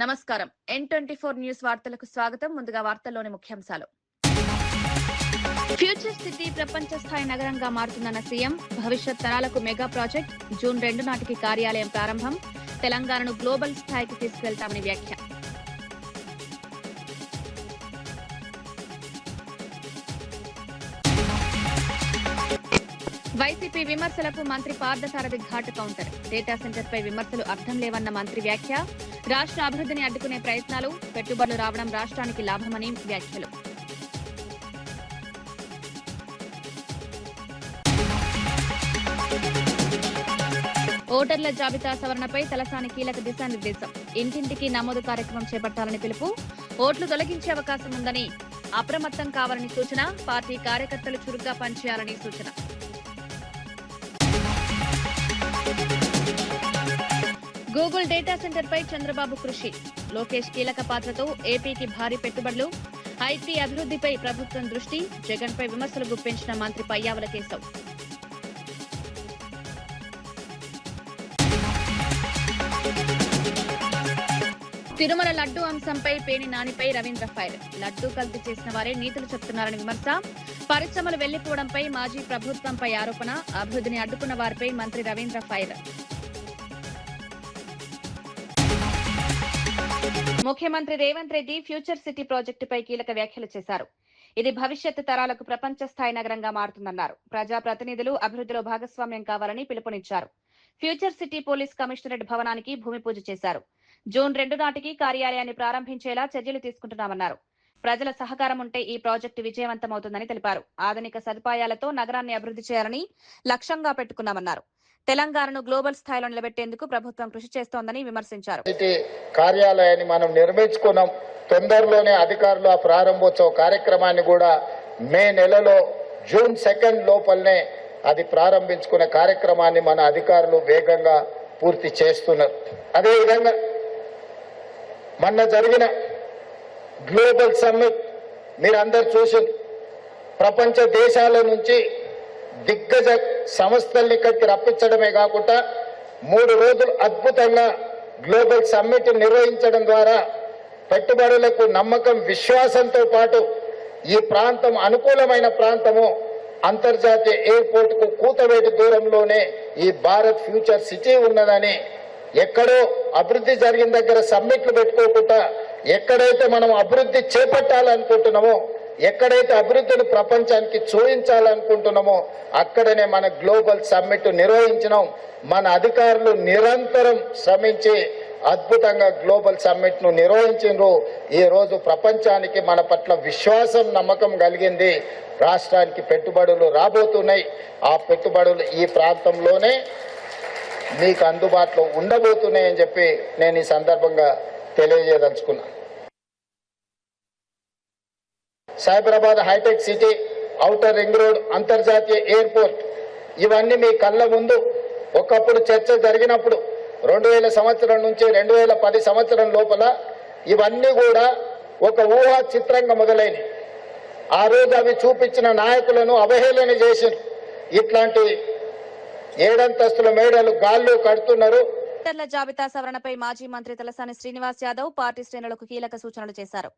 నమస్కారం. N24 news వార్తలకు స్వాగతం. ముందుగా వార్తల్లోని ముఖ్యాంశాలు. ఫ్యూచర్ సిటీ ప్రపంచ స్థాయి నగరంగా మారుతుందన్న సీఎం. భవిష్యత్ తరాలకు మెగా ప్రాజెక్ట్. జూన్ 2 నాటికి కార్యాలయం ప్రారంభం. తెలంగాణను గ్లోబల్ స్థాయికి తీసుకెళ్తామని వ్యాఖ్య. వైసీపీ విమర్శలకు మంత్రి పార్థసారథి ఘాటు కౌంటర్. డేటా సెంటర్ పై విమర్శలు అర్థం లేవన్న మంత్రి వ్యాఖ్య. రాష్ట్ర అభివృద్ధిని అడ్డుకునే ప్రయత్నాలు, పెట్టుబడులు రావడం రాష్ట్రానికి లాభమని వ్యాఖ్యలు. ఓటర్ల జాబితా సవరణపై తలసాని కీలక దిశానిర్దేశం. ఇంటింటికి నమోదు కార్యక్రమం చేపట్టాలని పిలుపు. ఓట్లు తొలగించే అవకాశం ఉందని, అప్రమత్తం కావాలని సూచన. పార్టీ కార్యకర్తలు చురుగ్గా పనిచేయాలని సూచన. గూగుల్ డేటా సెంటర్ పై చంద్రబాబు కృషి. లోకేష్ కీలక పాత్రతో ఏపీకి భారీ పెట్టుబడులు. ఐటీ అభివృద్ధిపై ప్రభుత్వం దృష్టి. జగన్ పై విమర్శలు గుప్పించిన మంత్రి పయ్యావుల కేశవ్. తిరుమల లడ్డూ అంశంపై పేని నానిపై రవీంద్ర ఫైర్. లడ్డూ కల్తీ చేసిన వారే నీతులు చెప్తున్నారని విమర్శ. పరిశ్రమలు వెళ్లిపోవడంపై మాజీ ప్రభుత్వంపై ఆరోపణ. అభివృద్ధిని అడ్డుకున్న వారిపై మంత్రి రవీంద్ర ఫైర్. ముఖ్యమంత్రి రేవంత్ రెడ్డి ఫ్యూచర్ సిటీ ప్రాజెక్టుపై కీలక వ్యాఖ్యలు చేశారు. ఇది భవిష్యత్ తరాలకు ప్రపంచ స్థాయి నగరంగా మారుతుందన్నారు. ప్రజాప్రతినిధులు అభివృద్ధిలో భాగస్వామ్యం కావాలని పిలుపునిచ్చారు. ఫ్యూచర్ సిటీ పోలీస్ కమిషనరేట్ భవనానికి భూమి పూజ చేశారు. జూన్ 2 నాటికి కార్యాలయాన్ని ప్రారంభించేలా చర్యలు తీసుకుంటున్నామన్నారు. ప్రజల సహకారం ఉంటే ఈ ప్రాజెక్టు విజయవంతమవుతుందని తెలిపారు. ఆధునిక సదుపాయాలతో నగరాన్ని అభివృద్ధి చేయాలని లక్ష్యంగా పెట్టుకున్నామన్నారు. తెలంగాణను గ్లోబల్ స్థాయిలో నిలబెట్టేందుకు ప్రభుత్వం కృషి చేస్తోందని విమర్శించారు. కార్యాలయాన్ని మనం నిర్మించుకున్నాం. తొందరలోనే అధికారులు ఆ ప్రారంభోత్సవ కార్యక్రమాన్ని కూడా మే నెలలో జూన్ 2 లోపలనే అది ప్రారంభించుకునే కార్యక్రమాన్ని మన అధికారులు వేగంగా పూర్తి చేస్తున్నారు. అదేవిధంగా మొన్న జరిగిన గ్లోబల్ సమ్మిట్ మీరందరూ చూసింది. ప్రపంచ దేశాల నుంచి దిగ్గజ సంస్థల్ని ఇక్కడికి రప్పించడమే కాకుండా 3 రోజులు అద్భుతంగా గ్లోబల్ సమ్మిట్ నిర్వహించడం ద్వారా పెట్టుబడులకు నమ్మకం, విశ్వాసంతో పాటు ఈ ప్రాంతం అనుకూలమైన ప్రాంతము. అంతర్జాతీయ ఎయిర్పోర్ట్ కు కూతవేటి దూరంలోనే ఈ భారత్ ఫ్యూచర్ సిటీ ఉన్నదని, ఎక్కడో అభివృద్ధి జరిగిన దగ్గర సమ్మిట్లు పెట్టుకోకుండా ఎక్కడైతే మనం అభివృద్ధి చేపట్టాలనుకుంటున్నామో, ఎక్కడైతే అభివృద్ధిని ప్రపంచానికి చూపించాలనుకుంటున్నామో అక్కడనే మన గ్లోబల్ సమ్మిట్ నిర్వహించినాం. మన అధికారులు నిరంతరం శ్రమించి అద్భుతంగా గ్లోబల్ సమ్మిట్ ను నిర్వహించారు. ఈ రోజు ప్రపంచానికి మన పట్ల విశ్వాసం, నమ్మకం కలిగింది. రాష్ట్రానికి పెట్టుబడులు రాబోతున్నాయి. ఆ పెట్టుబడులు ఈ ప్రాంతంలోనే మీకు అందుబాటులో ఉండబోతున్నాయని చెప్పి నేను ఈ సందర్భంగా తెలియజేయదలుచుకున్నాను. Cyberabad hitech city, outer ring road, అంతర్జాతీయ ఎయిర్పోర్ట్ ఇవన్నీ మీ కళ్ళ ముందు ఒకప్పుడు చర్చ జరిగినప్పుడు 2000 సంవత్సరం నుంచి 2010 సంవత్సరం లోపల ఇవన్నీ కూడా ఒక ఊహా చిత్రంగా మొదలైనవి. ఆ రోజు అవి చూపించిన నాయకులను అవహేళన చేసి ఇట్లాంటి 7 అంతస్తుల మేడలు గాల్లో కడుతున్నారు. ఓటర్ల జాబితా సవరణపై మాజీ మంత్రి తలసాని శ్రీనివాస్ యాదవ్ పార్టీ శ్రేణులకు కీలక సూచనలు చేశారు.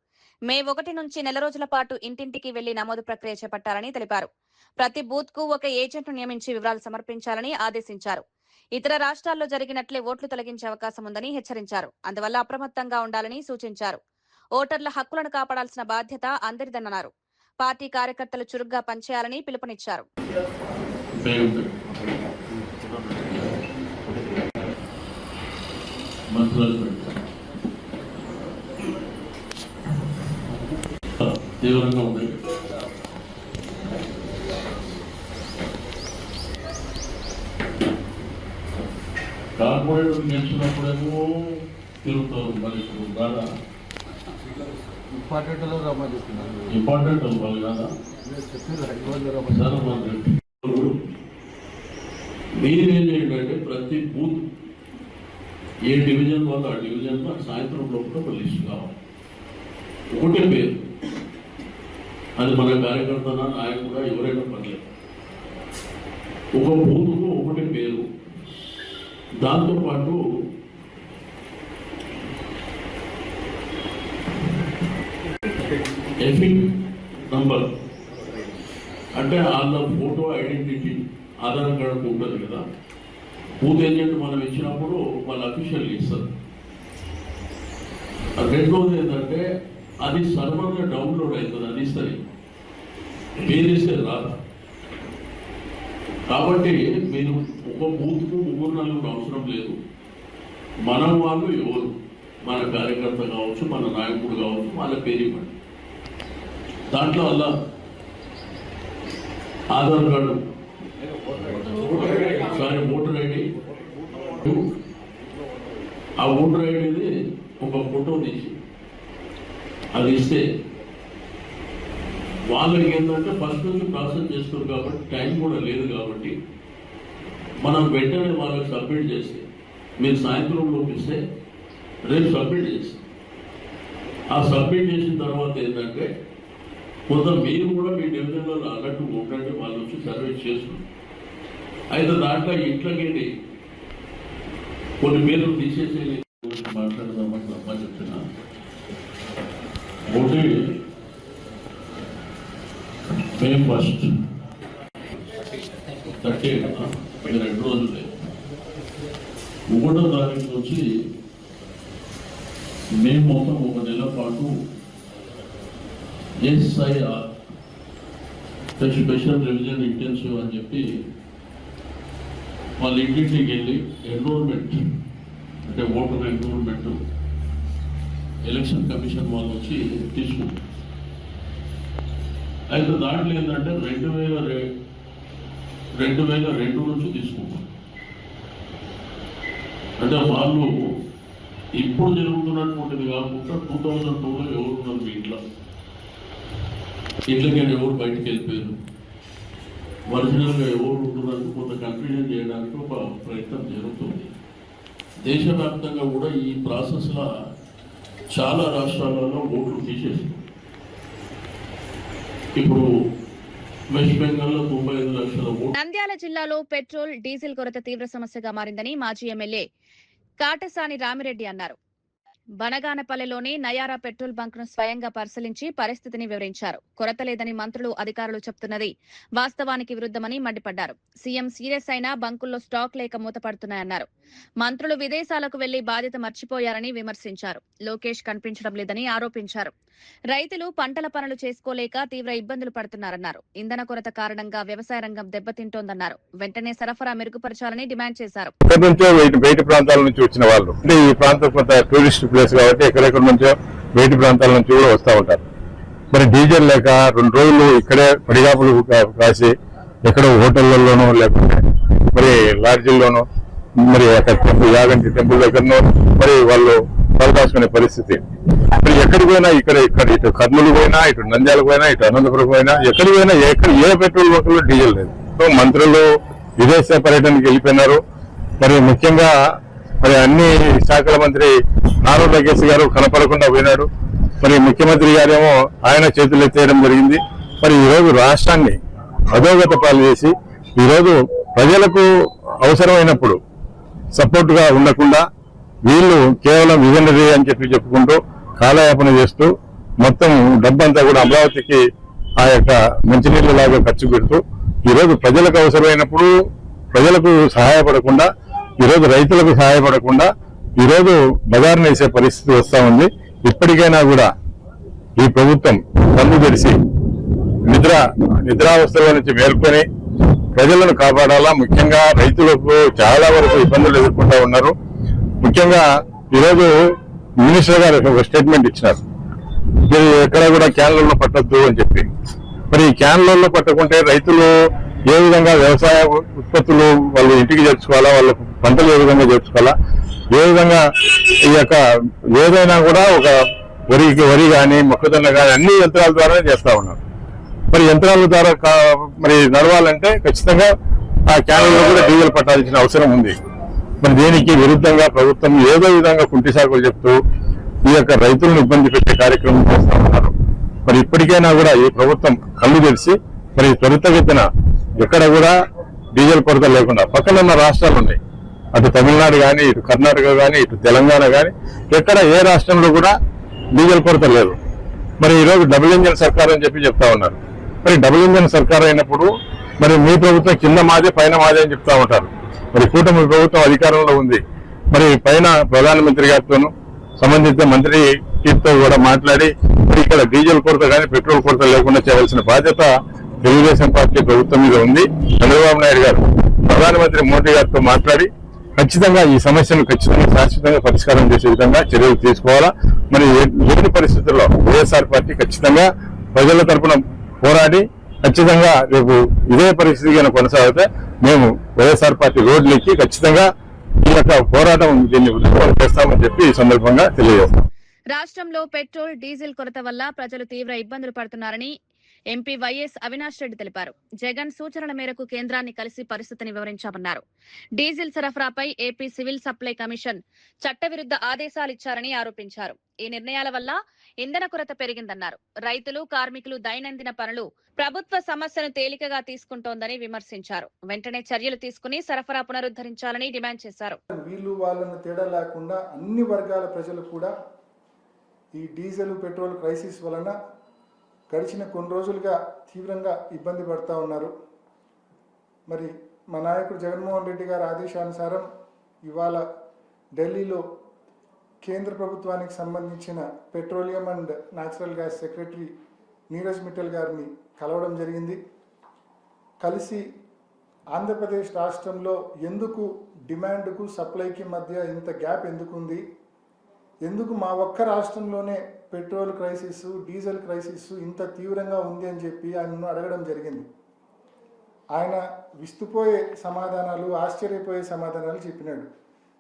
మే 1 నుంచి నెల రోజుల పాటు ఇంటింటికి వెళ్లి నమోదు ప్రక్రియ చేపట్టాలని తెలిపారు. ప్రతి బూత్ కు ఒక ఏజెంట్ను నియమించి వివరాలు సమర్పించాలని ఆదేశించారు. ఇతర రాష్ట్రాల్లో జరిగినట్లే ఓట్లు తొలగించే అవకాశం ఉందని హెచ్చరించారు. అందువల్ల అప్రమత్తంగా ఉండాలని సూచించారు. ఓటర్ల హక్కులను కాపాడాల్సిన బాధ్యత అందరిదన్నారు. పార్టీ కార్యకర్తలు చురుగ్గా పనిచేయాలని పిలుపునిచ్చారు. తీవ్రంగా ఉంది. కార్పొరేటర్ గెలిచినప్పుడేమో తిరుగుతారు. మరి ఇప్పుడు కాదా ఇంపార్టెంట్ అవ్వాలి కదా. మీరేం ఏంటంటే ప్రతి బూత్ ఏ డివిజన్ వల్ల ఆ డివిజన్ సాయంత్రం లోపల ఒక లిస్ట్ కావాలి. ఒకటే పేరు, అది మన కార్యకర్త నాయకుడు ఎవరైనా పర్లేదు. ఒక బూత్కు ఒకటే పేరు, దాంతోపాటు ఎఫిక్ నంబర్ అంటే వాళ్ళ ఫోటో ఐడెంటిటీ ఆధార్ కార్డు ఉంటుంది కదా, బూత్ ఏజెంట్ మనం ఇచ్చినప్పుడు వాళ్ళు అఫీషియల్ ఇస్తారు. రెండోది ఏంటంటే అది సర్వర్గా డౌన్లోడ్ అవుతుంది, అది ఇస్తుంది, పేరు ఇస్తే రాదు. కాబట్టి మీరు ఒక బూత్కు 3-4 అవసరం లేదు. మనం వాళ్ళు ఎవరు, మన కార్యకర్త కావచ్చు, మన నాయకుడు కావచ్చు, వాళ్ళ పేరు ఇవ్వండి. దాంట్లో అలా ఆధార్ కార్డు, ఓటర్ ఐడి, ఆ ఓటర్ ఐడిది ఒక ఫోటో తీసి అది ఇస్తే వాళ్ళకి ఏంటంటే ఫస్ట్ నుంచి ప్రాసెస్ చేస్తారు కాబట్టి టైం కూడా లేదు కాబట్టి మనం వెంటనే వాళ్ళకి సబ్మిట్ చేస్తే, మీరు సాయంత్రం లోపిస్తే రేపు సబ్మిట్ చేస్తాం. ఆ సబ్మిట్ చేసిన తర్వాత ఏంటంటే కొంత మీరు కూడా మీ డివిజన్లో అన్నట్టు ఉండండి, వాళ్ళు వచ్చి సర్వీస్ చేస్తున్నారు. అయితే దాంట్లో ఇంట్లోకి కొన్ని పేర్లు తీసేసి మాట్లాడదామని తప్ప చెప్తున్నా. ఒకటి మే 1 30 కదా, 2 రోజులే. 1వ తారీఖు నుంచి మేము మొత్తం 1 నెల పాటు SIR స్పెషల్ రివిజన్ ఇంటెన్సివ్ అని చెప్పి వాళ్ళ ఇంటింటికి వెళ్ళి ఎన్రోల్మెంట్ అంటే ఓటర్ ఎన్రోల్మెంట్ ఎలక్షన్ కమిషన్ వాళ్ళు వచ్చి తీసుకుంటారు. అయితే దాంట్లో ఏంటంటే 2002 నుంచి తీసుకుంటారు. అంటే వాళ్ళు ఇప్పుడు జరుగుతున్నటువంటిది కాకుండా 2002లో ఎవరు ఉన్నారు మీ ఇంట్లో, ఇళ్ళకైనా ఎవరు బయటకు వెళ్ళిపోయారు, ఒరిజినల్గా ఎవరు ఉంటున్నారు, కొంత కన్ఫ్యూజన్ చేయడానికి ఒక ప్రయత్నం జరుగుతుంది. దేశవ్యాప్తంగా కూడా ఈ ప్రాసెస్లో చాలా రాష్ట్రాలలో ఓట్లు తీసేస్తారు. ఇప్పుడు వెస్ట్ బెంగాల్లో 95 లక్షల ఓట్లు. నంద్యాల జిల్లాలో పెట్రోల్, డీజిల్ కొరత తీవ్ర సమస్యగా మారిందని మాజీ ఎమ్మెల్యే కాటసాని రామిరెడ్డి అన్నారు. బనగానపల్లెలోని నయారా పెట్రోల్ బంక్ ను స్వయంగా పరిశీలించి పరిస్థితిని వివరించారు. కొరత లేదని మంత్రులు, అధికారులు చెప్తున్నది వాస్తవానికి విరుద్ధమని మండిపడ్డారు. సీఎం సీరియస్ అయినా బంకుల్లో స్టాక్ లేక మూతపడుతున్నాయన్నారు. మంత్రులు విదేశాలకు వెళ్లి బాధ్యత మర్చిపోయారని విమర్శించారు. లోకేష్ కనిపించడం లేదని ఆరోపించారు. రైతులు పంటల పనులు చేసుకోలేక తీవ్ర ఇబ్బందులు పడుతున్నారన్నారు. ఇంధన కొరత కారణంగా వ్యవసాయ రంగం దెబ్బతింటోందన్నారు. వెంటనే సరఫరా మెరుగుపరచాలని డిమాండ్ చేశారు. బయట ప్రాంతాల నుంచి వచ్చిన వాళ్ళు అంటే ఈ ప్రాంతం కొంత టూరిస్ట్ ప్లేస్ కాబట్టి ఎక్కడెక్కడ నుంచో బయట ప్రాంతాల నుంచి కూడా వస్తూ ఉంటారు. మరి డీజిల్ లేక 2 రోజులు ఇక్కడే పడిగాపులు కాసి ఎక్కడో హోటళ్లలోనూ లేకపోతే మరి లాడ్జీల్లోనూ మరి అక్కడ యాగంటి టెంపుల్ దగ్గరనో మరి వాళ్ళు తలదాచుకునే పరిస్థితి. మరి ఎక్కడికి పోయినా ఇక్కడ ఇటు కర్నూలు పోయినా, ఇటు నంద్యాలకు పోయినా, ఇటు అనంతపురం పోయినా, ఎక్కడికి పోయినా ఏ పెట్రోల్ బంకుల్లో డీజిల్ లేదు. సో మంత్రులు విదేశ పర్యటనకి వెళ్ళిపోయినారు. మరి ముఖ్యంగా మరి అన్ని శాఖల మంత్రి నారా లోకేష్ గారు కనపడకుండా పోయినాడు. మరి ముఖ్యమంత్రి గారేమో ఆయన చేతులు ఎత్తేయడం జరిగింది. మరి ఈరోజు రాష్ట్రాన్ని అధోగత పాలు చేసి ఈరోజు ప్రజలకు అవసరమైనప్పుడు సపోర్ట్ గా ఉండకుండా వీళ్ళు కేవలం విజనరీ అని చెప్పుకుంటూ కాలయాపన చేస్తూ మొత్తం డబ్బంతా కూడా అమరావతికి ఆ యొక్క మంచినీళ్ళ లాగా ఖర్చు పెడుతూ ఈరోజు ప్రజలకు అవసరమైనప్పుడు ప్రజలకు సహాయపడకుండా, ఈరోజు రైతులకు సహాయపడకుండా ఈరోజు బజారును వేసే పరిస్థితి వస్తా ఉంది. ఇప్పటికైనా కూడా ఈ ప్రభుత్వం కన్ను తెరిచి నిద్రావస్థల నుంచి మేల్కొని ప్రజలను కాపాడాలా. ముఖ్యంగా రైతులకు చాలా వరకు ఇబ్బందులు ఎదుర్కొంటా ఉన్నారు. ముఖ్యంగా ఈరోజు మినిస్టర్ గారు ఒక స్టేట్మెంట్ ఇచ్చినారు, మీరు ఎక్కడ కూడా క్యాన్లలో పట్టద్దు అని చెప్పి. మరి ఈ క్యాన్లలో పట్టకుంటే రైతులు ఏ విధంగా వ్యవసాయ ఉత్పత్తులు వాళ్ళు ఇంటికి చేర్చుకోవాలా, వాళ్ళ పంటలు ఏ విధంగా చేర్చుకోవాలా, ఏ విధంగా ఈ యొక్క ఏదైనా కూడా ఒక వరి కానీ మొక్కజొన్న కానీ అన్ని యంత్రాల ద్వారానే చేస్తా ఉన్నారు. మరి యంత్రాల ద్వారా మరి నడవాలంటే ఖచ్చితంగా ఆ క్యాన్లలో కూడా డీజిల్ పట్టాల్సిన అవసరం ఉంది. మరి దీనికి విరుద్ధంగా ప్రభుత్వం ఏదో విధంగా కుంటి సాకులు చెప్తూ ఈ యొక్క రైతులను ఇబ్బంది పెట్టే కార్యక్రమం చేస్తా ఉన్నారు. మరి ఇప్పటికైనా కూడా ఈ ప్రభుత్వం కళ్ళు తెరిచి మరి త్వరితగతిన ఎక్కడ కూడా డీజిల్ కొరత లేకుండా, పక్కన ఉన్న రాష్ట్రాలు ఉన్నాయి, అటు తమిళనాడు కానీ, ఇటు కర్ణాటక కానీ, ఇటు తెలంగాణ కానీ, ఎక్కడ ఏ రాష్ట్రంలో కూడా డీజిల్ కొరత లేదు. మరి ఈరోజు డబుల్ ఇంజన్ సర్కార్ అని చెప్పి చెప్తా ఉన్నారు. మరి డబుల్ ఇంజన్ సర్కార్ అయినప్పుడు మరి మీ ప్రభుత్వం కింద మాదే పైన మాదే అని చెప్తా ఉంటారు. మరి కూటమి ప్రభుత్వం అధికారంలో ఉంది. మరి పైన ప్రధానమంత్రి గారితోనూ సంబంధిత మంత్రితో కూడా మాట్లాడి మరి ఇక్కడ డీజిల్ కొరత కానీ పెట్రోల్ కొరత లేకుండా చేయాల్సిన బాధ్యత తెలుగుదేశం పార్టీ ప్రభుత్వం మీద ఉంది. చంద్రబాబు నాయుడు గారు ప్రధానమంత్రి మోదీ గారితో మాట్లాడి ఖచ్చితంగా ఈ సమస్యను శాశ్వతంగా పరిష్కారం చేసే విధంగా చర్యలు తీసుకోవాలా. మరి లేని పరిస్థితుల్లో వైఎస్ఆర్ పార్టీ ఖచ్చితంగా ప్రజల తరఫున పోరాడి ఖచ్చితంగా రేపు ఇదే పరిస్థితి కనుక కొనసాగితే మేము వైఎస్ఆర్ పార్టీ రోడ్లెక్కి ఖచ్చితంగా ఈ యొక్క పోరాటం దీన్ని ఉద్యమం చేస్తామని చెప్పి ఈ సందర్భంగా తెలియజేస్తాం. రాష్ట్రంలో పెట్రోల్ డీజిల్ కొరత వల్ల ప్రజలు తీవ్ర ఇబ్బందులు పడుతున్నారని ఎంపీ వైఎస్ అవినాష్ రెడ్డి తెలిపారు. జగన్ సూచనల మేరకు కేంద్రాన్ని కలిసి పరిస్థితిని వివరించామన్నారు. డీజిల్ సరఫరాపై ఏపీ సివిల్ సప్లై కమిషన్ చట్టవిరుద్ధ ఆదేశాలు ఇచ్చారని ఆరోపించారు. ఈ నిర్ణయాల వల్ల ఇంధన కొరత పెరిగిందన్నారు. రైతులు, కార్మికులు దైనందిన పనులు ప్రభుత్వ సమస్యను తేలికగా తీసుకుంటోందని విమర్శించారు. వెంటనే చర్యలు తీసుకుని సరఫరా పునరుద్ధరించాలని డిమాండ్ చేశారు. వీళ్ళు వాళ్ళని తేడా లేకుండా అన్ని వర్గాల ప్రజలు కూడా ఈ డీజిల్ పెట్రోల్ క్రైసిస్ వలన గడిచిన కొన్ని రోజులుగా తీవ్రంగా ఇబ్బంది పడుతూ ఉన్నారు. మరి మా నాయకుడు జగన్మోహన్ రెడ్డి గారి ఆదేశానుసారం ఇవాళ ఢిల్లీలో కేంద్ర ప్రభుత్వానికి సంబంధించిన petroleum and natural gas secretary Neeraj Mittal గారిని కలవడం జరిగింది. కలిసి ఆంధ్రప్రదేశ్ రాష్ట్రంలో ఎందుకు డిమాండ్కు సప్లైకి మధ్య ఇంత గ్యాప్ ఎందుకుంది, ఎందుకు మా ఒక్క రాష్ట్రంలోనే పెట్రోల్ క్రైసిస్, డీజిల్ క్రైసిస్ ఇంత తీవ్రంగా ఉంది అని చెప్పి ఆయనను అడగడం జరిగింది. ఆయన విస్తుపోయే సమాధానాలు, ఆశ్చర్యపోయే సమాధానాలు చెప్పినాడు.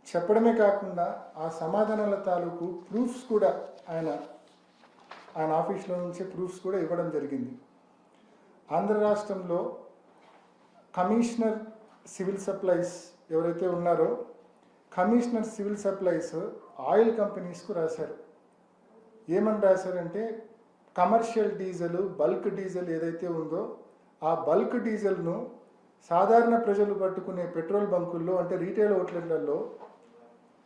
చెప్పడమే కాకుండా ఆ సమాధానాల తాలూకు ప్రూఫ్స్ కూడా ఆయన ఆఫీస్లో నుంచే ప్రూఫ్స్ కూడా ఇవ్వడం జరిగింది. ఆంధ్ర రాష్ట్రంలో కమిషనర్ సివిల్ సప్లైస్ ఎవరైతే ఉన్నారో కమిషనర్ సివిల్ సప్లైస్ ఆయిల్ కంపెనీస్కు రాశారు. ఏమని రాశారంటే కమర్షియల్ డీజిల్, బల్క్ డీజిల్ ఏదైతే ఉందో ఆ బల్క్ డీజిల్ను సాధారణ ప్రజలు పట్టుకునే పెట్రోల్ బంకుల్లో అంటే రీటైల్ అవుట్లెట్లలో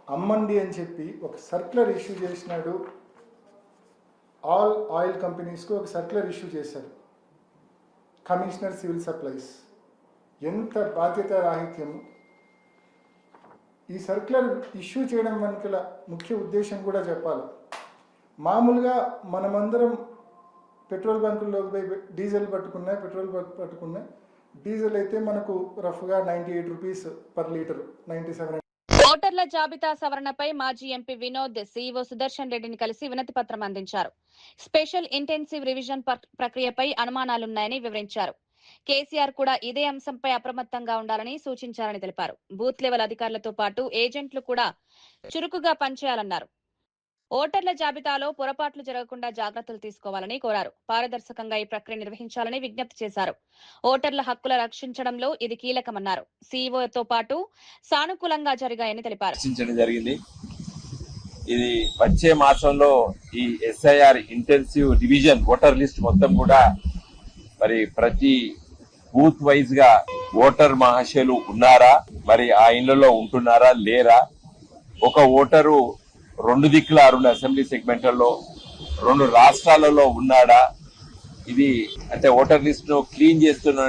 అమ్మండి అని చెప్పి ఒక సర్క్యులర్ ఇష్యూ చేసినాడు. ఆల్ ఆయిల్ కంపెనీస్కు ఒక సర్క్యులర్ ఇష్యూ చేశారు కమిషనర్ సివిల్ సప్లైస్. ఎంత బాధ్యత రాహిత్యం! ఈ సర్క్యులర్ ఇష్యూ చేయడం వెనుకల ముఖ్య ఉద్దేశం కూడా చెప్పాలి. మామూలుగా మనమందరం పెట్రోల్ బంకుల్లో డీజిల్ పట్టుకున్నా డీజిల్ అయితే మనకు రఫ్గా 98 రూపీస్ పర్ లీటర్, 97. ఓటర్ల జాబితా సవరణపై మాజీ ఎంపీ వినోద్ సీఈఓ సుదర్శన్ రెడ్డిని కలిసి వినతి పత్రం అందించారు. స్పెషల్ ఇంటెన్సివ్ రివిజన్ ప్రక్రియపై అనుమానాలున్నాయని వివరించారు. కేసీఆర్ కూడా ఇదే అంశంపై అప్రమత్తంగా ఉండాలని సూచించారని తెలిపారు. బూత్ లెవెల్ అధికారులతో పాటు ఏజెంట్లు కూడా చురుకుగా పనిచేయాలన్నారు. ఓటర్ల జాబితాలో పొరపాట్లు జరగకుండా జాగ్రత్తలు తీసుకోవాలని కోరారు. పారదర్శకంగా ఈ ప్రక్రియ నిర్వహించాలని విజ్ఞప్తి చేశారు. ఓటర్ల హక్కుల రక్షించడంలో ఇది కీలకమన్నారు. సీఈఓతో పాటు సానుకూలంగా జరిగాయని తెలిపారు. ఇది వచ్చే మాసంలో ఈ SIR intensive division voter list మొత్తం కూడా మరి ప్రతి బూత్ వైజ్ గా ఓటర్ మహాశయులు ఉన్నారా, మరి ఆ ఇళ్లలో ఉంటున్నారా లేరా, ఒక ఓటరు 2 దిక్కుల 2 అసెంబ్లీ సెగ్మెంట్లలో 2 రాష్ట్రాలలో ఉన్నాడా, ఇది అంటే ఓటర్ లిస్ట్ ను క్లీన్ చేస్తున్న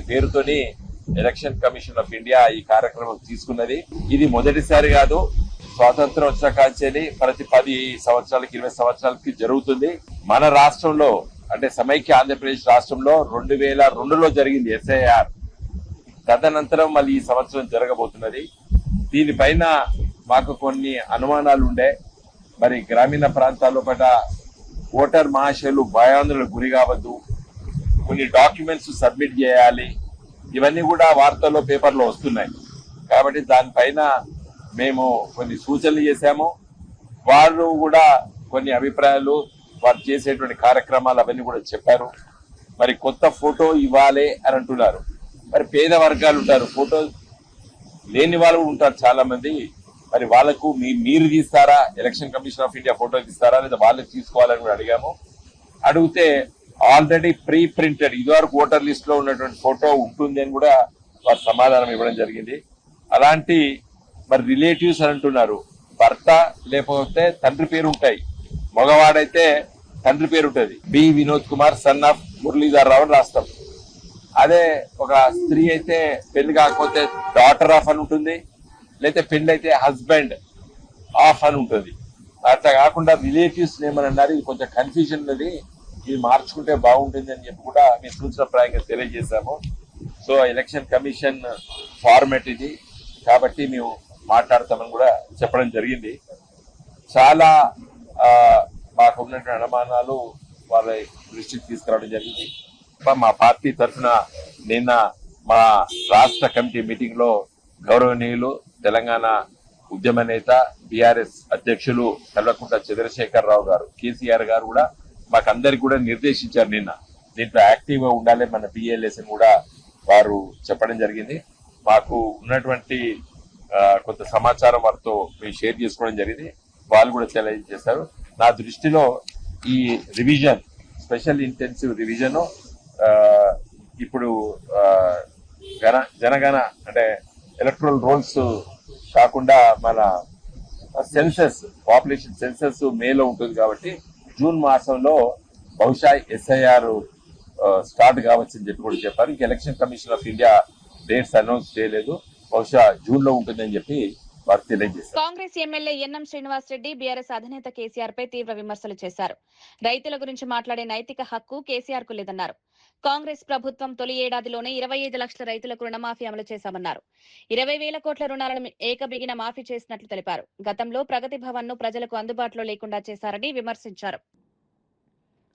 పేరుతోని ఎలక్షన్ కమిషన్ ఆఫ్ ఇండియా ఈ కార్యక్రమం తీసుకున్నది. ఇది మొదటిసారి కాదు, స్వాతంత్రం వచ్చిన కాంచెని ప్రతి 10 సంవత్సరాలకి 20 సంవత్సరాలకి జరుగుతుంది. మన రాష్ట్రంలో అంటే సమైక్య ఆంధ్రప్రదేశ్ రాష్ట్రంలో 2002లో జరిగింది ఎస్ఐఆర్. తదనంతరం మళ్ళీ ఈ సంవత్సరం జరగబోతున్నది. దీనిపైన మాకు కొన్ని అనుమానాలు ఉండే, మరి గ్రామీణ ప్రాంతాల్లో పట ఓటర్ మహాశయులు భయాందోళనకు గురి కావద్దు, కొన్ని డాక్యుమెంట్స్ సబ్మిట్ చేయాలి, ఇవన్నీ కూడా వార్తల్లో పేపర్లో వస్తున్నాయి. కాబట్టి దానిపైన మేము కొన్ని సూచనలు చేశాము. వారు కూడా కొన్ని అభిప్రాయాలు, వారు చేసేటువంటి కార్యక్రమాలు అవన్నీ కూడా చెప్పారు. మరి కొత్త ఫోటో ఇవ్వాలి అని అంటున్నారు. మరి పేద వర్గాలు ఉంటారు, ఫోటో లేని వాళ్ళు ఉంటారు చాలా మంది. మరి వాళ్ళకు మీరు తీస్తారా, election commission of India photo తీస్తారా, లేదా వాళ్ళకి తీసుకోవాలని కూడా అడిగాము. అడిగితే ఆల్రెడీ ప్రీ ప్రింటెడ్ ఇదివరకు ఓటర్ లిస్ట్ లో ఉన్నటువంటి ఫోటో ఉంటుంది అని కూడా వారు సమాధానం ఇవ్వడం జరిగింది. అలాంటి మరి రిలేటివ్స్ అని అంటున్నారు, భర్త లేకపోతే తండ్రి పేరు ఉంటాయి. మగవాడైతే తండ్రి పేరు ఉంటుంది, B Vinod Kumar son of Muralidhar Rao అని రాస్తాం. అదే ఒక స్త్రీ అయితే పెళ్లి కాకపోతే డాటర్ ఆఫ్ అని ఉంటుంది, లేకపోతే పెళ్లి అయితే హస్బెండ్ ఆఫ్ అని ఉంటుంది. అట్లా కాకుండా రిలేటివ్స్ నేమ్ అని అన్నారు. ఇది కొంచెం కన్ఫ్యూజన్ ఉన్నది, ఇది మార్చుకుంటే బాగుంటుంది అని చెప్పి కూడా మీ సూచనప్రాయంగా తెలియజేశాము. సో ఎలక్షన్ కమిషన్ ఫార్మాట్ ఇది కాబట్టి మేము మాట్లాడతామని కూడా చెప్పడం జరిగింది. చాలా మాకు ఉన్నటువంటి అనుమానాలు వాళ్ళ దృష్టికి తీసుకురావడం జరిగింది. మా పార్టీ తరఫున నిన్న మా రాష్ట్ర కమిటీ మీటింగ్ లో గౌరవనీయులు తెలంగాణ ఉద్యమ నేత బీఆర్ఎస్ అధ్యక్షులు కల్వకుంట్ల చంద్రశేఖర్ రావు గారు, కేసీఆర్ గారు కూడా మాకందరికి కూడా నిర్దేశించారు. నిన్న దీంట్లో యాక్టివ్ గా ఉండాలి మన బిఎల్ఎస్ అని కూడా వారు చెప్పడం జరిగింది. మాకు ఉన్నటువంటి కొంత సమాచారం వారితో మేము షేర్ చేసుకోవడం జరిగింది. వాళ్ళు కూడా తెలియజేశారు. నా దృష్టిలో ఈ రివిజన్, స్పెషల్ ఇంటెన్సివ్ రివిజన్ ఇప్పుడు జనగణ అంటే ఎలక్ట్రల్ రోల్స్ కాకుండా మన సెన్సస్, పాపులేషన్ సెన్సస్ మేలో ఉంటుంది కాబట్టి జూన్ మాసంలో బహుశా ఎస్ఐఆర్ స్టార్ట్ కావచ్చని చెప్పి కూడా చెప్పారు. ఇంక election commission of India dates announce చేయలేదు, బహుశా జూన్ లో ఉంటుందని చెప్పి వారు తెలియజేశారు. Congress MLA NM Srinivas Reddy BRS అధినేత కేసీఆర్ పై తీవ్ర విమర్శలు చేశారు. రైతుల గురించి మాట్లాడే నైతిక హక్కు కేసీఆర్ కు లేదన్నారు. కాంగ్రెస్ ప్రభుత్వం తొలి ఏడాదిలోనే 25 లక్షల రైతులకు రుణమాఫీ అమలు చేశామన్నారు. 20,000 కోట్ల రుణాలను ఏకబిగిన మాఫీ చేసినట్లు తెలిపారు. గతంలో ప్రగతి భవన్ ను ప్రజలకు అందుబాటులో లేకుండా చేశారని విమర్శించారు.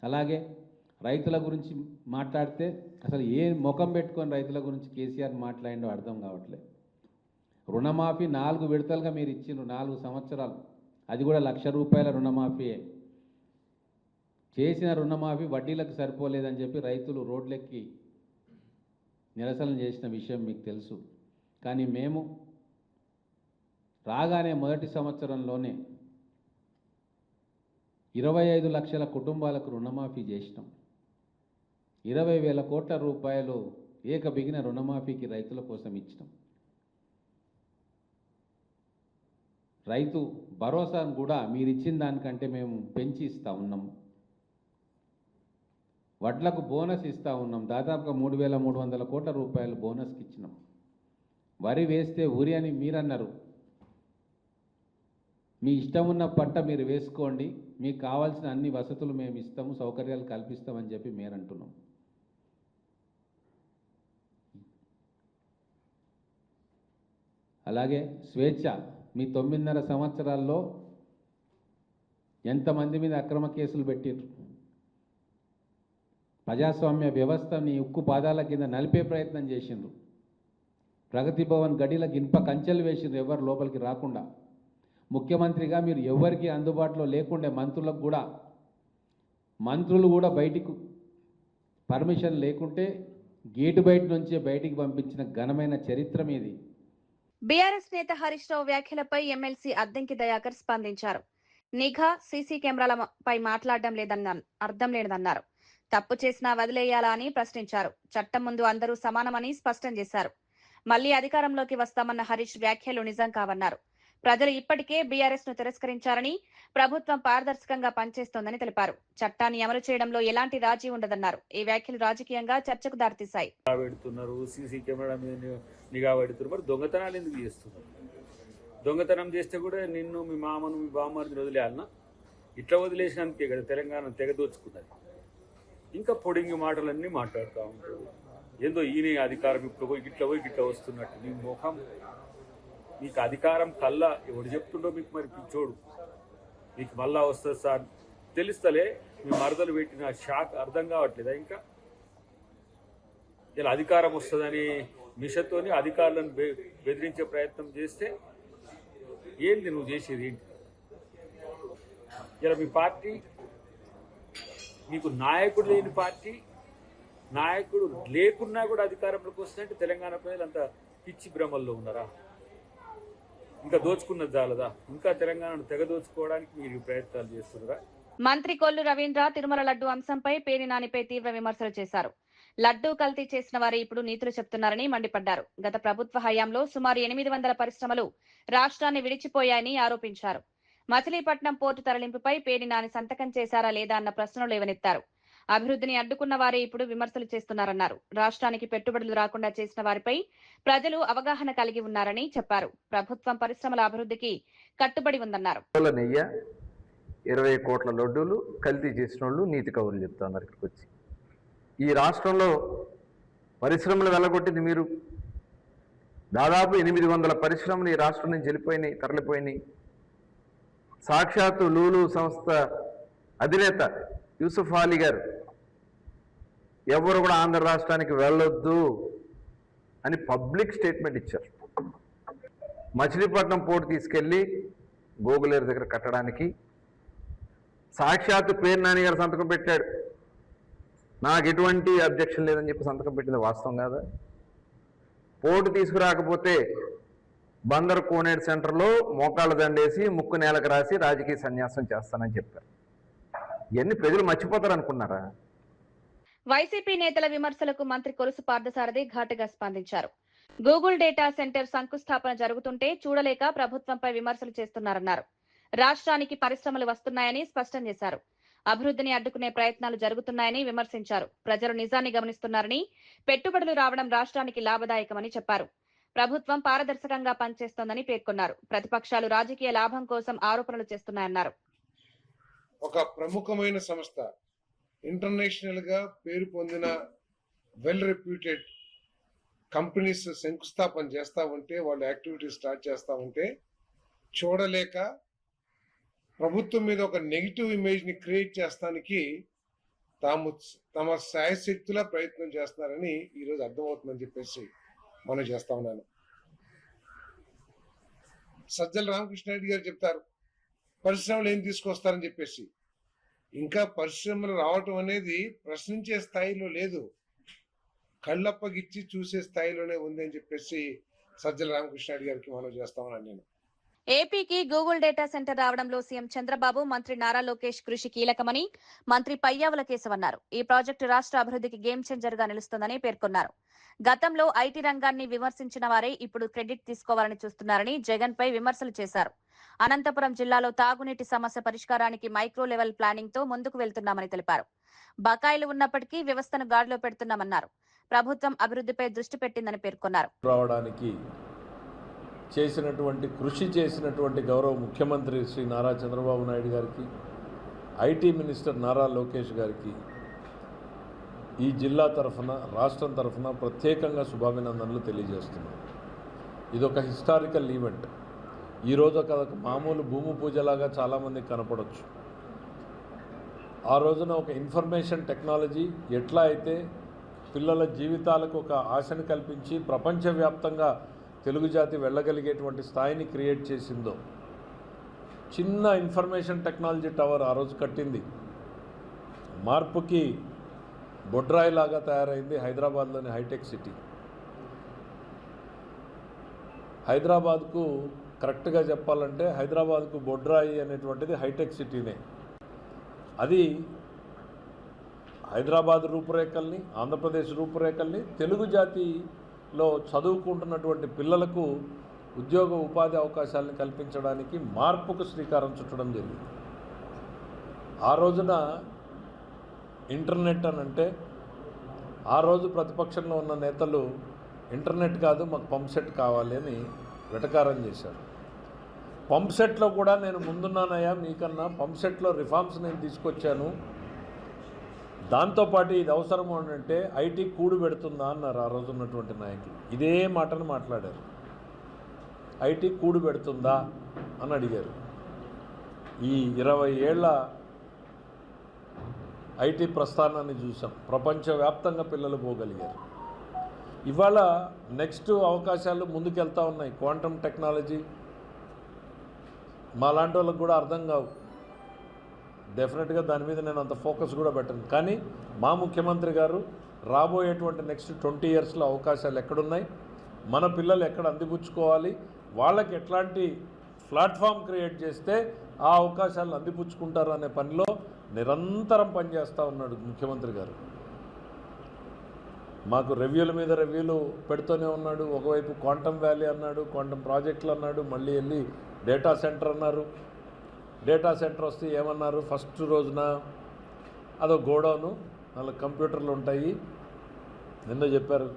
అలాగే రైతుల గురించి మాట్లాడితే అసలు ఏ ముఖం పెట్టుకొని రైతుల గురించి కేసీఆర్ మాట్లాడిండో అర్థం కావట్లేదు. రుణమాఫీ 4 విడతలుగా మీరు ఇచ్చిండ్రు, 4 సంవత్సరాలు, అది కూడా ₹1,00,000 రుణమాఫీయే. చేసిన రుణమాఫీ వడ్డీలకు సరిపోలేదని చెప్పి రైతులు రోడ్లెక్కి నిరసన చేసిన విషయం మీకు తెలుసు. కానీ మేము రాగానే మొదటి సంవత్సరంలోనే 25 లక్షల కుటుంబాలకు రుణమాఫీ చేసినాం. 20,000 కోట్ల రూపాయలు ఏకబిగిన రుణమాఫీకి రైతుల కోసం ఇచ్చినాం. రైతు భరోసాను కూడా మీరు ఇచ్చిన దానికంటే మేము పెంచి ఇస్తూ ఉన్నాం. వడ్లకు బోనస్ ఇస్తూ ఉన్నాం. దాదాపుగా 3,300 కోట్ల రూపాయలు బోనస్కి ఇచ్చినాం. వరి వేస్తే ఉరి అని మీరన్నారు. మీ ఇష్టం ఉన్న పంట మీరు వేసుకోండి, మీకు కావాల్సిన అన్ని వసతులు మేము ఇస్తాము, సౌకర్యాలు కల్పిస్తామని చెప్పి మేము అంటున్నాం. అలాగే స్వేచ్ఛ, మీ 9.5 సంవత్సరాల్లో ఎంతమంది మీద అక్రమ కేసులు పెట్టిండ్రు. ప్రజాస్వామ్య వ్యవస్థని ఉక్కు పాదాల కింద నలిపే ప్రయత్నం చేసిండ్రు. ప్రగతి భవన్ గడిలకు ఇనుప కంచెలు వేసిండ్రు ఎవరు లోపలికి రాకుండా. ముఖ్యమంత్రిగా మీరు ఎవరికి అందుబాటులో లేకుండే మంత్రులు కూడా బయటికి పర్మిషన్ లేకుంటే గేటు బయట నుంచే బయటికి పంపించిన ఘనమైన చరిత్ర మీది. బీఆర్ఎస్ నేత హరీష్ రావు వ్యాఖ్యలపై ఎమ్మెల్సీ అద్దంకి దయాకర్ స్పందించారు. నిఘా, సీసీ కెమెరాలపై మాట్లాడడం అర్థం లేదన్నారు. తప్పు చేసినా వదిలేయాలా అని ప్రశ్నించారు. చట్టం ముందు అందరూ సమానమని స్పష్టం చేశారు. మళ్లీ అధికారంలోకి వస్తామన్న హరీష్ వ్యాఖ్యలు నిజం కావన్నారు. ప్రజలు ఇప్పటికే బీఆర్ఎస్ ను తిరస్కరించారని, ప్రభుత్వం పారదర్శకంగా పనిచేస్తోందని తెలిపారు. చట్టాన్ని అమలు చేయడంలో ఎలాంటి రాజీ ఉండదన్నారు. ఈ వ్యాఖ్యలు రాజకీయంగా చర్చకు దారితీశాయి. సీసీ కెమెరా మీద నిఘా పెడుతున్నారు, మరి దొంగతనాలు ఎందుకు చేస్తున్నారు? దొంగతనం చేస్తే కూడా నిన్ను, మీ మామను, మీ బామ్మని వదిలేయాలన్నా? ఇట్లా వదిలేసినందుకే కదా తెలంగాణ తెగదోచుకున్నది. ఇంకా పొడింగి మాటలన్నీ మాట్లాడుతూ ఉంటారు. ఏందో ఈయన అధికారం ఇప్పుడు పోయి గిట్ల వస్తున్నట్టు. నీ ముఖం, మీకు అధికారం కల్లా ఎవడు చెప్తుండో మీకు మరి పిచ్చోడు. మీకు మళ్ళా వస్తుంది సార్ తెలుస్తలే. మీ మరదలు పెట్టిన షాక్ అర్థం కావట్లేదా? ఇంకా ఇలా అధికారం వస్తుందని మిషతోని అధికారులను బెదిరించే ప్రయత్నం చేస్తే ఏంది నువ్వు చేసేది? ఏంటి ఇలా మీ పార్టీ? మీకు నాయకుడు లేని పార్టీ, నాయకుడు లేకున్నా కూడా అధికారంలోకి వస్తుందంటే తెలంగాణ ప్రజలు అంతా పిచ్చి భ్రమల్లో ఉన్నారా? ఇంకా దోచుకున్నది చాలదా? ఇంకా తెలంగాణను తెగదోచుకోవడానికి మీరు ప్రయత్నాలు చేస్తున్నారా? మంత్రి కొల్లు రవీంద్ర తిరుమల లడ్డు అంశంపై పేర్ని నానిపై తీవ్ర విమర్శలు చేశారు. లడ్డూ కల్తీ చేసిన వారే ఇప్పుడు నీతులు చెప్తున్నారని మండిపడ్డారు. గత ప్రభుత్వ హయాంలో సుమారు 800 పరిశ్రమలు రాష్ట్రాన్ని విడిచిపోయాయని ఆరోపించారు. మచిలీపట్నం పోర్టు తరలింపుపై పేర్ని నాని సంతకం చేశారా లేదా అన్న ప్రశ్నలు లేవనెత్తారు. అభివృద్ధిని అడ్డుకున్న వారే ఇప్పుడు విమర్శలు చేస్తున్నారన్నారు. రాష్ట్రానికి పెట్టుబడులు రాకుండా చేసిన వారిపై ప్రజలు అవగాహన కలిగి ఉన్నారని చెప్పారు. ప్రభుత్వం పరిశ్రమల అభివృద్ధికి కట్టుబడి ఉందన్నారు. 20 కోట్ల లడ్డూలు కల్తీ చేసిన వాళ్ళు నీతి కబుర్లు చెప్తున్నారు ఇక్కడికి వచ్చి. ఈ రాష్ట్రంలో పరిశ్రమలు వెళ్ళగొట్టింది మీరు. దాదాపు 800 పరిశ్రమలు ఈ రాష్ట్రం నుంచి వెళ్ళిపోయినాయి, తరలిపోయినాయి. సాక్షాత్తు లూలు సంస్థ అధినేత యూసుఫ్ అలీ గారు ఎవరు కూడా ఆంధ్ర రాష్ట్రానికి వెళ్ళొద్దు అని పబ్లిక్ స్టేట్మెంట్ ఇచ్చారు. మచిలీపట్నం పోర్టు తీసుకెళ్లి గోగులేరు దగ్గర కట్టడానికి సాక్షాత్తు పేర్ని నాని గారు సంతకం పెట్టాడు. నాకు ఎటువంటి అబ్జెక్షన్ లేదని చెప్పి సంతకం పెట్టింది వాస్తవం కాదా? పోర్టు తీసుకురాకపోతే బందర్ కోనేడు సెంటర్లో మోకాళ్ళ దండేసి ముక్కు నేలకు రాసి రాజకీయ సన్యాసం చేస్తానని చెప్పారు. ఇవన్నీ ప్రజలు మర్చిపోతారు అనుకున్నారా? వైసీపీ నేతల విమర్శలకు మంత్రి కొలుసు పార్థసారథి ఘాటుగా స్పందించారు. గూగుల్ డేటా సెంటర్ శంకుస్థాపన జరుగుతుంటే చూడలేక ప్రభుత్వంపై విమర్శలు చేస్తున్నారన్నారు. రాష్ట్రానికి పరిశ్రమలు వస్తున్నాయని స్పష్టం చేశారు. అభివృద్ధిని అడ్డుకునే ప్రయత్నాలు జరుగుతున్నాయని విమర్శించారు. ప్రజలు నిజాన్ని గమనిస్తున్నారని, పెట్టుబడులు రావడం రాష్ట్రానికి లాభదాయకమని చెప్పారు. ప్రభుత్వం పారదర్శకంగా పనిచేస్తోందని పేర్కొన్నారు. ప్రతిపక్షాలు రాజకీయ లాభం కోసం ఆరోపణలు చేస్తున్నాయన్నారు. ఒక ప్రముఖమైన సంస్థ, ఇంటర్నేషనల్ గా పేరు పొందిన వెల్ రెప్యూటెడ్ కంపెనీస్ శంకుస్థాపన చేస్తా ఉంటే, వాళ్ళు యాక్టివిటీస్ స్టార్ట్ చేస్తా ఉంటే చూడలేక ప్రభుత్వం మీద ఒక నెగిటివ్ ఇమేజ్ ని క్రియేట్ చేస్తానికి తమ శాయశక్తులా ప్రయత్నం చేస్తున్నారని ఈరోజు అర్థమవుతుందని చెప్పేసి మనం చేస్తా ఉన్నాను. సజ్జల రామకృష్ణారెడ్డి గారు చెప్తారు పరిశ్రమలు ఏం తీసుకొస్తారని చెప్పేసి. ఇంకా పరిశ్రమలు రావటం అనేది ప్రశ్నించే స్థాయిలో లేదు, కళ్ళప్పగిచ్చి చూసే స్థాయిలోనే ఉంది అని చెప్పేసి సజ్జల రామకృష్ణారెడ్డి గారికి మనం చేస్తా ఉన్నాను నేను. ఏపీకి గూగుల్ డేటా సెంటర్ రావడంలో సీఎం చంద్రబాబు, మంత్రి నారా లోకేష్ కృషి కీలకమని మంత్రి పయ్యావుల కేశవ్ అన్నారు. ఈ ప్రాజెక్టు రాష్ట్ర అభివృద్ధికి గేమ్ చేంజర్ గా నిలుస్తుందని పేర్కొన్నారు. గతంలో ఐటీ రంగాన్ని విమర్శించిన వారే ఇప్పుడు క్రెడిట్ తీసుకోవాలని చూస్తున్నారని జగన్ పై విమర్శలు చేశారు. అనంతపురం జిల్లాలో తాగునీటి సమస్య పరిష్కారానికి మైక్రో లెవెల్ ప్లానింగ్ తో ముందుకు వెళ్తున్నామని తెలిపారు. బకాయిలు ఉన్నప్పటికీ వ్యవస్థను గాడిలో పెడుతున్నామన్నారు. ప్రభుత్వం అభివృద్ధిపై దృష్టి పెట్టిందని పేర్కొన్నారు. చేసినటువంటి కృషి చేసినటువంటి గౌరవ ముఖ్యమంత్రి శ్రీ నారా చంద్రబాబు నాయుడు గారికి, ఐటీ మినిస్టర్ నారా లోకేష్ గారికి ఈ జిల్లా తరఫున, రాష్ట్రం తరఫున ప్రత్యేకంగా శుభాభినందనలు తెలియజేస్తున్నాం. ఇదొక హిస్టారికల్ ఈవెంట్. ఈరోజు ఒక మామూలు భూమి పూజలాగా చాలామందికి కనపడవచ్చు. ఆ రోజున ఒక ఇన్ఫర్మేషన్ టెక్నాలజీ ఎట్లా అయితే పిల్లల జీవితాలకు ఒక ఆశను కల్పించి ప్రపంచవ్యాప్తంగా తెలుగు జాతి వెళ్ళగలిగేటువంటి స్థాయిని క్రియేట్ చేసిందో, చిన్న ఇన్ఫర్మేషన్ టెక్నాలజీ టవర్ ఆ రోజు కట్టింది. మార్పుకి బొడ్రాయి లాగా తయారైంది హైదరాబాద్లోని హైటెక్ సిటీ. హైదరాబాద్కు కరెక్ట్గా చెప్పాలంటే హైదరాబాద్కు బొడ్రాయి అనేటువంటిది హైటెక్ సిటీనే. అది హైదరాబాద్ రూపురేఖల్ని, ఆంధ్రప్రదేశ్ రూపురేఖల్ని, తెలుగు జాతిలో చదువుకుంటున్నటువంటి పిల్లలకు ఉద్యోగ ఉపాధి అవకాశాలను కల్పించడానికి మార్పుకు శ్రీకారం చుట్టడం జరిగింది. ఆ రోజున ఇంటర్నెట్ అని అంటే ఆ రోజు ప్రతిపక్షంలో ఉన్న నేతలు ఇంటర్నెట్ కాదు మాకు పంప్ సెట్ కావాలి అని వెటకారం చేశారు. పంప్ సెట్లో కూడా నేను ముందున్నానయ్యా మీకన్నా, పంప్ సెట్లో రిఫార్మ్స్ నేను తీసుకొచ్చాను, దాంతోపాటు ఇది అవసరము అని అంటే ఐటీ కూడు పెడుతుందా అన్నారు ఆ రోజు ఉన్నటువంటి నాయకులు. ఇదే మాటను మాట్లాడారు. ఐటీ కూడు పెడుతుందా అని అడిగారు. ఈ 20 ఏళ్ల ఐటీ ప్రస్థానాన్ని చూసాం. ప్రపంచవ్యాప్తంగా పిల్లలు పోగలిగారు. ఇవాళ నెక్స్ట్ అవకాశాలు ముందుకెళ్తూ ఉన్నాయి. క్వాంటమ్ టెక్నాలజీ మా లాంటి వాళ్ళకు కూడా అర్థం కావు. డెఫినెట్గా దాని మీద నేను అంత ఫోకస్ కూడా పెట్టను. కానీ మా ముఖ్యమంత్రి గారు రాబోయేటువంటి నెక్స్ట్ 20 ఇయర్స్లో అవకాశాలు ఎక్కడున్నాయి, మన పిల్లలు ఎక్కడ అందిపుచ్చుకోవాలి, వాళ్ళకి ఎట్లాంటి ప్లాట్ఫామ్ క్రియేట్ చేస్తే ఆ అవకాశాలను అందిపుచ్చుకుంటారు అనే పనిలో నిరంతరం పనిచేస్తూ ఉన్నాడు ముఖ్యమంత్రి గారు. మాకు రివ్యూల మీద రివ్యూలు పెడుతూనే ఉన్నాడు. ఒకవైపు క్వాంటమ్ వ్యాలీ అన్నాడు, క్వాంటమ్ ప్రాజెక్టులు అన్నాడు, మళ్ళీ వెళ్ళి డేటా సెంటర్ అన్నారు. డేటా సెంటర్ వస్తే ఏమన్నారు ఫస్ట్ రోజున అదో గోడౌను 4 కంప్యూటర్లు ఉంటాయి నిన్న చెప్పారు.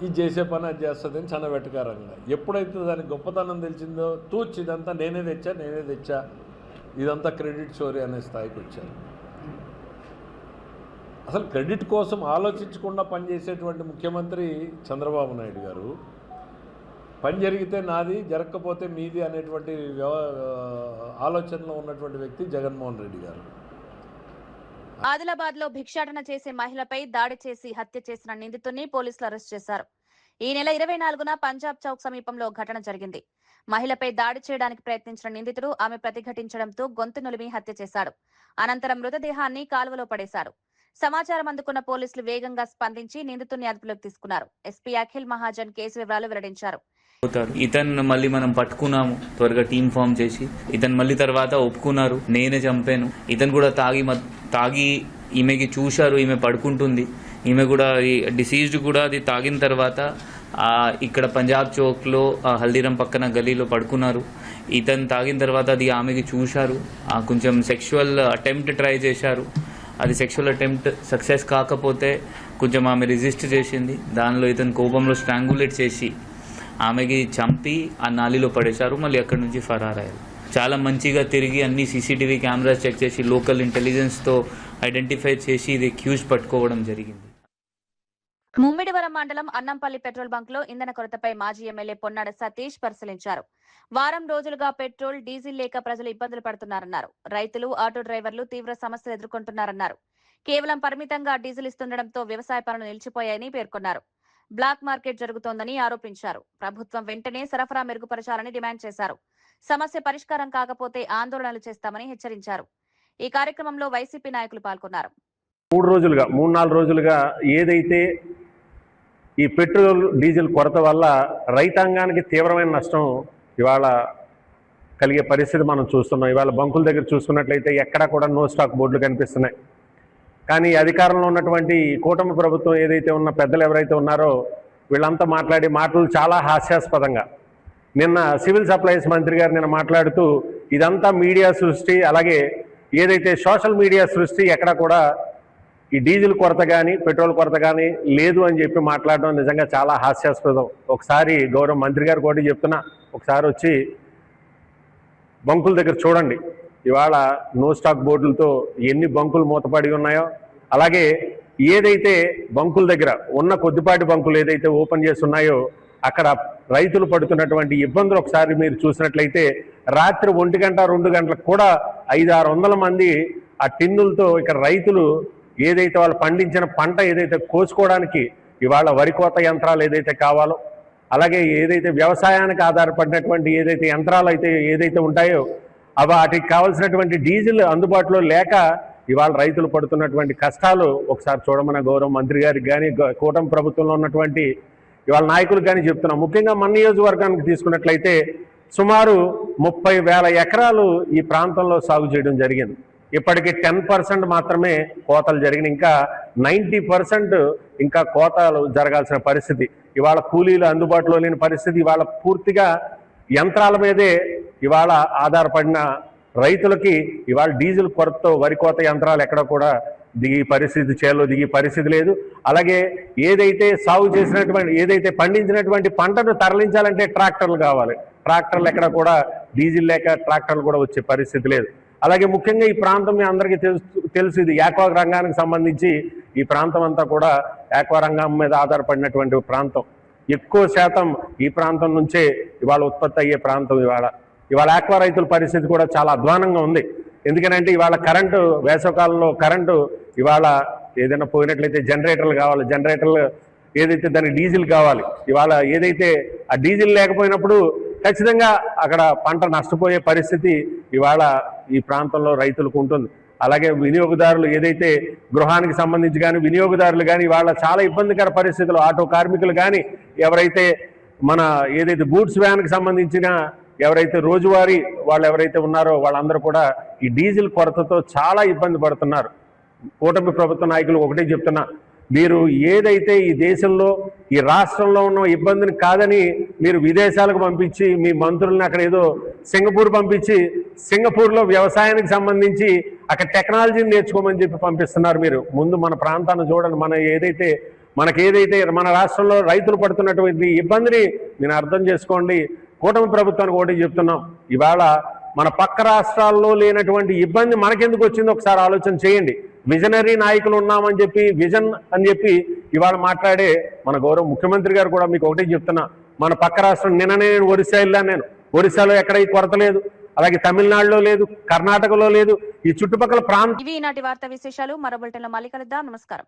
ఇది చేసే పని అది చేస్తుంది అని చాలా వెటకారంగా. ఎప్పుడైతే దానికి గొప్పతనం తెలిసిందో ఇదంతా నేనే తెచ్చా ఇదంతా క్రెడిట్ స్టోరీ అనే స్థాయికి వచ్చారు. అసలు క్రెడిట్ కోసం ఆలోచించకుండా పనిచేసేటువంటి ముఖ్యమంత్రి చంద్రబాబు నాయుడు గారు, పని జరిగితే నాది జరగకపోతే మీది అనేటువంటి ఆలోచనలో ఉన్నటువంటి వ్యక్తి జగన్మోహన్ రెడ్డి గారు. ఆదిలాబాద్ లో భిక్షాటన చేసే మహిళపై దాడి చేసి హత్య చేసిన నిందితుడిని పోలీసులు అరెస్ట్ చేశారు. ఈ నెల 24న పంజాబ్ చౌక్ సమీపంలో ఘటన జరిగింది. మహిళపై దాడి చేయడానికి ప్రయత్నించిన నిందితుడు ఆమె ప్రతిఘటించడంతో గొంతు నులిమి హత్య చేశాడు. అనంతరం మృతదేహాన్ని కాలువలో పడేశారు. సమాచారం అందుకున్న పోలీసులు వేగంగా స్పందించి నిందితుడిని అదుపులోకి తీసుకున్నారు. ఎస్పీ అఖిల్ మహాజన్ కేసు వివరాలు వెల్లడించారు. ఇతను మళ్ళీ మనం పట్టుకున్నాము, త్వరగా టీం ఫామ్ చేసి ఇతను మళ్ళీ తర్వాత ఒప్పుకున్నారు నేనే చంపాను. ఇతను కూడా తాగి ఈమెకి చూశారు, ఈమె పడుకుంటుంది, ఈమె కూడా డిసీజ్డ్ కూడా అది తాగిన తర్వాత ఇక్కడ పంజాబ్ చౌక్లో హల్దీరామ్ పక్కన గలీలో పడుకున్నారు. ఇతను తాగిన తర్వాత అది ఆమెకి చూశారు, కొంచెం సెక్షువల్ అటెంప్ట్ ట్రై చేశారు. అది సెక్షువల్ అటెంప్ట్ సక్సెస్ కాకపోతే కొంచెం ఆమె రెసిస్ట్ చేసింది. దానిలో ఇతను కోపంలో స్ట్రాంగులేట్ చేసి ఆమెకి చంపి ఆ నాలిలో పడేశారు. మళ్ళీ అక్కడి నుంచి ఫరారయ్యారు. చాలా మంచిగా తిరిగి అన్ని సీసీటీవీ కెమెరాస్ చెక్ చేసి లోకల్ ఇంటెలిజెన్స్తో ఐడెంటిఫై చేసి ఇది అక్యూజ్ పట్టుకోవడం జరిగింది. ముమ్మిడివరం మండలం అన్నంపల్లి పెట్రోల్ బంక్ లో ఇంధన కొరతపై మాజీ ఎమ్మెల్యే పొన్నాడ సతీష్ పరిశీలించారు. వారం రోజులుగా పెట్రోల్, డీజిల్ లేక ప్రజలు ఇబ్బందులు పడుతున్నారన్నారు. రైతులు, ఆటో డ్రైవర్లు తీవ్ర సమస్యలు ఎదుర్కొంటున్నారన్నారు. కేవలం పరిమితంగా డీజిల్ ఇస్తుండటంతో వ్యవసాయ పనులు నిలిచిపోయాయని పేర్కొన్నారు. బ్లాక్ మార్కెట్ జరుగుతోందని ఆరోపించారు. ప్రభుత్వం వెంటనే సరఫరా మెరుగుపరచాలని డిమాండ్ చేశారు. సమస్య పరిష్కారం కాకపోతే ఆందోళనలు చేస్తామని హెచ్చరించారు. ఈ కార్యక్రమంలో వైసీపీ నాయకులు పాల్గొన్నారు. 3-4 రోజులుగా ఏదైతే ఈ పెట్రోల్, డీజిల్ కొరత వల్ల రైతాంగానికి తీవ్రమైన నష్టం ఇవాళ కలిగే పరిస్థితి మనం చూస్తున్నాం. ఇవాళ బంకుల దగ్గర చూసుకున్నట్లయితే ఎక్కడా కూడా నో స్టాక్ బోర్డులు కనిపిస్తున్నాయి. కానీ అధికారంలో ఉన్నటువంటి కూటమి ప్రభుత్వం ఏదైతే ఉన్న పెద్దలు ఎవరైతే ఉన్నారో వీళ్ళంతా మాట్లాడే మాటలు చాలా హాస్యాస్పదంగా. నిన్న సివిల్ సప్లైస్ మంత్రి గారు నిన్న మాట్లాడుతూ ఇదంతా మీడియా సృష్టి, అలాగే ఏదైతే సోషల్ మీడియా సృష్టి, ఎక్కడ కూడా ఈ డీజిల్ కొరత కానీ పెట్రోల్ కొరత కానీ లేదు అని చెప్పి మాట్లాడడం నిజంగా చాలా హాస్యాస్పదం. ఒకసారి గౌరవ మంత్రి గారు కూడా చెప్తున్నా, ఒకసారి వచ్చి బంకుల దగ్గర చూడండి. ఇవాళ నో స్టాక్ బోర్డులతో ఎన్ని బంకులు మూతపడి ఉన్నాయో, అలాగే ఏదైతే బంకుల దగ్గర ఉన్న కొద్దిపాటి బంకులు ఏదైతే ఓపెన్ చేసి ఉన్నాయో అక్కడ రైతులు పడుతున్నటువంటి ఇబ్బందులు ఒకసారి మీరు చూసినట్లయితే రాత్రి 1 గంట 2 గంటలకు కూడా 500-600 మంది ఆ టిన్నులతో ఇక్కడ రైతులు ఏదైతే వాళ్ళు పండించిన పంట ఏదైతే కోసుకోవడానికి ఇవాళ వరి కోత యంత్రాలు ఏదైతే కావాలో, అలాగే ఏదైతే వ్యవసాయానికి ఆధారపడినటువంటి ఏదైతే యంత్రాలు అయితే ఏదైతే ఉంటాయో వాటికి కావాల్సినటువంటి డీజిల్ అందుబాటులో లేక ఇవాళ రైతులు పడుతున్నటువంటి కష్టాలు ఒకసారి చూడమన్న గౌరవ మంత్రి గారికి కానీ కూటమి ప్రభుత్వంలో ఉన్నటువంటి ఇవాళ నాయకులకు కానీ చెప్తున్నాం. ముఖ్యంగా మన నియోజకవర్గానికి తీసుకున్నట్లయితే సుమారు 30,000 ఎకరాలు ఈ ప్రాంతంలో సాగు చేయడం జరిగింది. ఇప్పటికి 10% మాత్రమే కోతలు జరిగినాయి. ఇంకా 90% ఇంకా కోతలు జరగాల్సిన పరిస్థితి. ఇవాళ కూలీలు అందుబాటులో లేని పరిస్థితి. ఇవాళ పూర్తిగా యంత్రాల మీదే ఇవాళ ఆధారపడిన రైతులకి ఇవాళ డీజిల్ కొరతతో వరి కోత యంత్రాలు ఎక్కడ కూడా దిగి పరిస్థితి, చేలో దిగి పరిస్థితి లేదు. అలాగే ఏదైతే సాగు చేసినటువంటి ఏదైతే పండించినటువంటి పంటను తరలించాలంటే ట్రాక్టర్లు కావాలి. ట్రాక్టర్లు ఎక్కడ కూడా డీజిల్ లేక ట్రాక్టర్లు కూడా వచ్చే పరిస్థితి లేదు. అలాగే ముఖ్యంగా ఈ ప్రాంతం మీ అందరికీ తెలుసు, ఇది యాక్వా రంగానికి సంబంధించి ఈ ప్రాంతం అంతా కూడా యాక్వా రంగం మీద ఆధారపడినటువంటి ప్రాంతం. ఎక్కువ శాతం ఈ ప్రాంతం నుంచే ఇవాళ ఉత్పత్తి అయ్యే ప్రాంతం. ఇవాళ యాక్వా రైతుల పరిస్థితి కూడా చాలా అధ్వానంగా ఉంది. ఎందుకంటే ఇవాళ కరెంటు, వేసవకాలంలో కరెంటు ఇవాళ ఏదైనా పోయినట్లయితే జనరేటర్లు కావాలి, జనరేటర్లు ఏదైతే దానికి డీజిల్ కావాలి. ఇవాళ ఏదైతే ఆ డీజిల్ లేకపోయినప్పుడు ఖచ్చితంగా అక్కడ పంట నష్టపోయే పరిస్థితి ఇవాళ ఈ ప్రాంతంలో రైతులకు ఉంటుంది. అలాగే వినియోగదారులు ఏదైతే గృహానికి సంబంధించి కానీ వినియోగదారులు కానీ ఇవాళ చాలా ఇబ్బందికర పరిస్థితులు, ఆటో కార్మికులు కానీ ఎవరైతే మన ఏదైతే గూడ్స్ వ్యాన్కి సంబంధించిన ఎవరైతే రోజువారీ వాళ్ళు ఎవరైతే ఉన్నారో వాళ్ళందరూ కూడా ఈ డీజిల్ కొరతతో చాలా ఇబ్బంది పడుతున్నారు. కూటమి ప్రభుత్వ నాయకులు ఒకటే చెప్తున్నా, మీరు ఏదైతే ఈ దేశంలో ఈ రాష్ట్రంలో ఉన్న ఇబ్బందిని కాదని మీరు విదేశాలకు పంపించి మీ మంత్రులను అక్కడ ఏదో సింగపూర్ పంపించి సింగపూర్లో వ్యవసాయానికి సంబంధించి అక్కడ టెక్నాలజీని నేర్చుకోమని చెప్పి పంపిస్తున్నారు. మీరు ముందు మన ప్రాంతాన్ని చూడండి. మనకేదైతే మన రాష్ట్రంలో రైతులు పడుతున్నటువంటి ఇబ్బందిని మీరు అర్థం చేసుకోండి. కూటమి ప్రభుత్వానికి ఒకటి చెప్తున్నాం, ఇవాళ మన పక్క రాష్ట్రాల్లో లేనటువంటి ఇబ్బంది మనకెందుకు వచ్చిందో ఒకసారి ఆలోచన చేయండి. విజనరీ నాయకులు ఉన్నామని చెప్పి విజన్ అని చెప్పి ఇవాళ మాట్లాడే మన గౌరవ ముఖ్యమంత్రి గారు కూడా మీకు ఒకటే చెప్తున్నా, మన పక్క రాష్ట్రం నిన్ననే ఒరిస్సా వెళ్ళాను. ఒరిస్సాలో ఎక్కడ ఈ కొరత లేదు, అలాగే తమిళనాడులో లేదు, కర్ణాటకలో లేదు, ఈ చుట్టుపక్కల ప్రాంతం. ఇవి ఈనాటి వార్తా విశేషాలు. మరో బులెటిన్లో మళ్ళీ కలుద్దాం. నమస్కారం.